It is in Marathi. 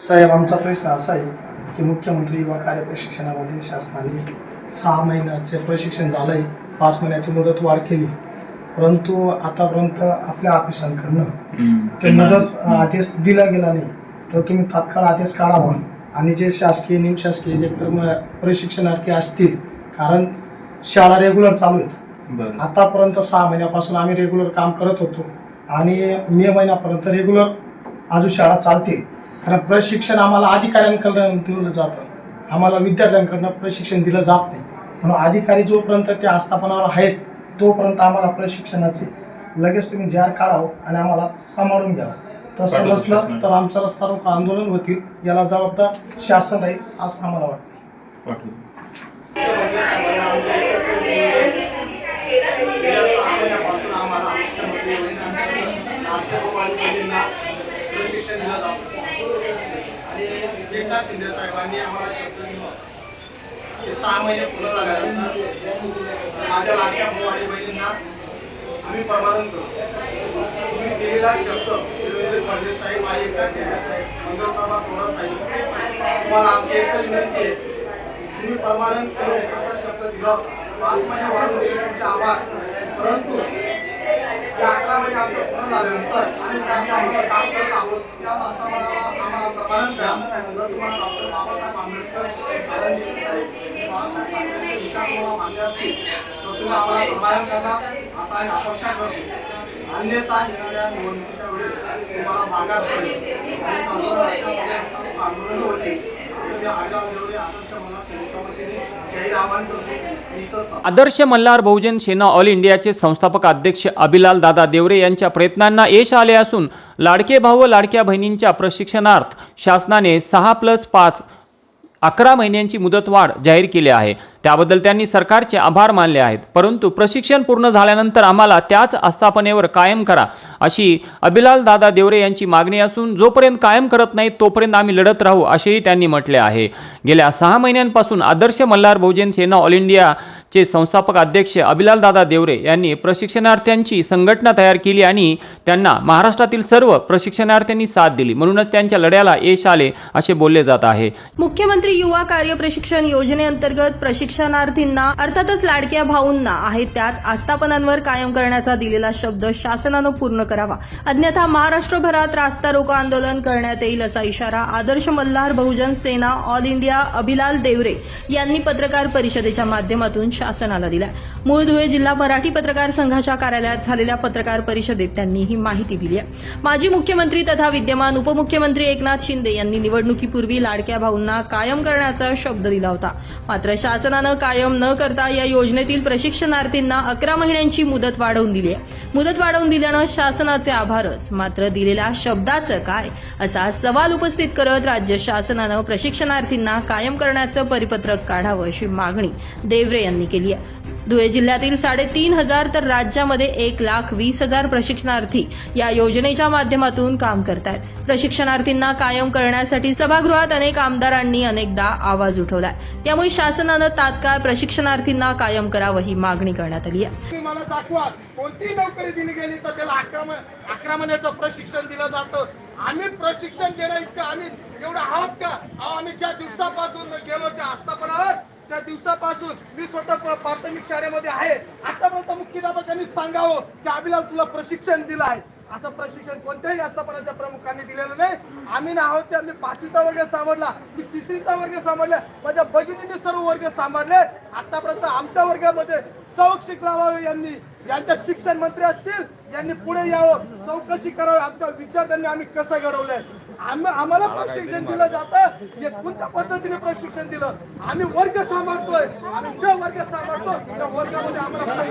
साहेब, आमचा प्रश्न असा आहे की मुख्यमंत्री युवा कार्य प्रशिक्षणामध्ये शासनाने 6 महिन्याचे प्रशिक्षण झालं आहे, 5 महिन्याची मुदत वाढ केली, परंतु आतापर्यंत आपल्या ऑफिसांकडनं ते मुदत आदेश दिला गेला नाही. तर तुम्ही तात्काळ आदेश काढावा आणि जे शासकीय निमशासकीय जे प्रशिक्षणार्थी असतील, कारण शाळा रेग्युलर चालू आहेत. आतापर्यंत 6 महिन्यापासून आम्ही रेग्युलर काम करत होतो आणि मे महिन्यापर्यंत रेग्युलर अजून शाळा चालतील. कारण प्रशिक्षण आम्हाला अधिकाऱ्यांकडून दिलं जातं, आम्हाला विद्यार्थ्यांकडनं प्रशिक्षण दिलं जात नाही. म्हणून अधिकारी जोपर्यंत ते आस्थापनावर आहेत तोपर्यंत आम्हाला प्रशिक्षणाचे लगेच तुम्ही जाहीर काढावं आणि आम्हाला सांभाळून घ्यावं. तसं नसलं तर आमचं रस्ता रोको आंदोलन होतील, याला जबाबदार शासन राहील असं आम्हाला वाटतं. प्रशिक्षण दिलं जातं आणि एकनाथ शिंदे साहेबांनी आम्हाला शब्द दिला की 6 महिने पूर्ण झाल्यानंतर माझ्या लाडक्या भाऊ आणि बहिणींना आम्ही परमानंद करू. तुम्ही दिलेला शब्द देवेंद्र फडणवीस साहेब आणि एकनाथ शिंदे साहेब, मंगलबाबा थोरात साहेब, तुम्हाला आमची एकच विनंती आहे, तुम्ही परमानंद करू असा शब्द दिला होता. 5 महिने वाढून दिले, तुमचे आभार. परंतु या 11 महिने आमचं पूर्ण झाल्यानंतर आम्ही जास्त काम करत आहोत. त्या असताना आम्हाला प्रमाणन द्या. जर तुम्हाला डॉक्टर बाबासाहेब आंबेडकर साहेब बाळासाहेब ठाकरेंचे विचार तुम्हाला मान्य असतील तर तुम्ही आम्हाला प्रमाणन करणार असा एक अपेक्षा करतो. अन्यथा येणाऱ्या निवडणुकीच्या वेळेस तुम्हाला माघार पडेल आणि संपूर्ण राज्यामध्ये असताना आंदोलन होते असं या अभिलाल देवरे आदर्श मल्हार सेनेच्या वतीने जाहीर आवाहन करतो. आदर्श मल्हार बहुजन सेना ऑल इंडियाचे संस्थापक अध्यक्ष अभिलाल दादा देवरे यांच्या प्रयत्नांना यश आले असून लाडके भाऊ व लाडक्या बहिणींच्या प्रशिक्षणार्थ शासनाने 6+5 11 महिन्यांची मुदतवाढ जाहीर केली आहे. त्याबद्दल त्यांनी सरकारचे आभार मानले आहेत. परंतु प्रशिक्षण पूर्ण झाल्यानंतर आम्हाला त्याच आस्थापनेवर कायम करा अशी अभिलाल दादा देवरे यांची मागणी असून जोपर्यंत कायम करत नाही तोपर्यंत आम्ही लढत राहू असेही त्यांनी म्हटले आहे. गेल्या 6 महिन्यांपासून आदर्श मल्हार बहुजन सेना ऑल इंडियाचे संस्थापक अध्यक्ष अभिलाल दादा देवरे यांनी प्रशिक्षणार्थ्यांची संघटना तयार केली आणि त्यांना महाराष्ट्रातील सर्व प्रशिक्षणार्थ्यांनी साथ दिली. म्हणूनच त्यांच्या लढ्याला यश आले असे बोलले जात आहे. मुख्यमंत्री युवा कार्य प्रशिक्षण योजनेअंतर्गत प्रशिक्षणार्थींना अर्थातच लाडक्या भाऊंना आहे त्याच आस्थापनांवर कायम करण्याचा दिलेला शब्द शासनानं पूर्ण करावा, अन्यथा महाराष्ट्रभरात रास्ता रोको आंदोलन करण्यात येईल असा इशारा आदर्श मल्हार बहुजन सेना ऑल इंडिया अभिलाल देवरे यांनी पत्रकार परिषदेच्या माध्यमातून शासनाला दिला. मूळ धुळे जिल्हा मराठी पत्रकार संघाच्या कार्यालयात झालेल्या पत्रकार परिषदेत त्यांनी ही माहिती दिली आहे. माजी मुख्यमंत्री तथा विद्यमान उपमुख्यमंत्री एकनाथ शिंदे यांनी निवडणुकीपूर्वी लाडक्या भाऊंना कायम करण्याचा शब्द दिला होता. मात्र शासनानं कायम न करता या योजनेतील प्रशिक्षणार्थींना 11 महिन्यांची मुदत वाढवून दिली आहे. मुदत वाढवून दिल्यानं शासनाचे आभारच, मात्र दिलेल्या शब्दाचं काय असा सवाल उपस्थित करत राज्य शासनानं प्रशिक्षणार्थींना कायम करण्याचं परिपत्रक काढावं अशी मागणी देवरे यांनी केली आहे. धुळे जिल्ह्यातील 3,500 तर राज्यामध्ये 1,20,000 प्रशिक्षणार्थी या योजनेच्या माध्यमातून काम करतायत. प्रशिक्षणार्थींना कायम करण्यासाठी सभागृहात अनेक आमदारांनी अनेकदा आवाज उठवलाय. त्यामुळे शासनानं तात्काळ प्रशिक्षणार्थींना कायम करावं ही मागणी करण्यात आली आहे. मला दाखवा कोणती नोकरी दिली गेली तर त्याला 11 महिन्याचं प्रशिक्षण दिलं जातं. आम्ही प्रशिक्षण केलं इतकं आम्ही एवढं आहोत का? आम्ही ज्या दिवसापासून गेलो त्या आस्थापनावर त्या दिवसापासून मी स्वतः प्राथमिक शाळेमध्ये आहे. आतापर्यंत मुख्याध्यापकांनी सांगावं की अभिलाल तुला प्रशिक्षण दिलं आहे. असं प्रशिक्षण कोणत्याही आस्थापनाच्या प्रमुखांनी दिलेलं नाही. आम्ही ना आहोत ते आम्ही 5वीचा वर्ग सांभाळला, मी 3रीचा वर्ग सांभाळला, माझ्या भगिनींनी सर्व वर्ग सांभाळले. आतापर्यंत आमच्या वर्गामध्ये चौकशी लावावी, यांच्या शिक्षण मंत्री असतील यांनी पुढे यावं, चौकशी करावी आमच्या विद्यार्थ्यांनी आम्ही कसं घडवलंय. आम्हाला प्रशिक्षण दिलं जातं, हे कोणत्या पद्धतीने प्रशिक्षण दिलं? आम्ही वर्ग सांभाळतोय, आम्ही जो वर्ग सांभाळतो त्या वर्गामध्ये आम्हाला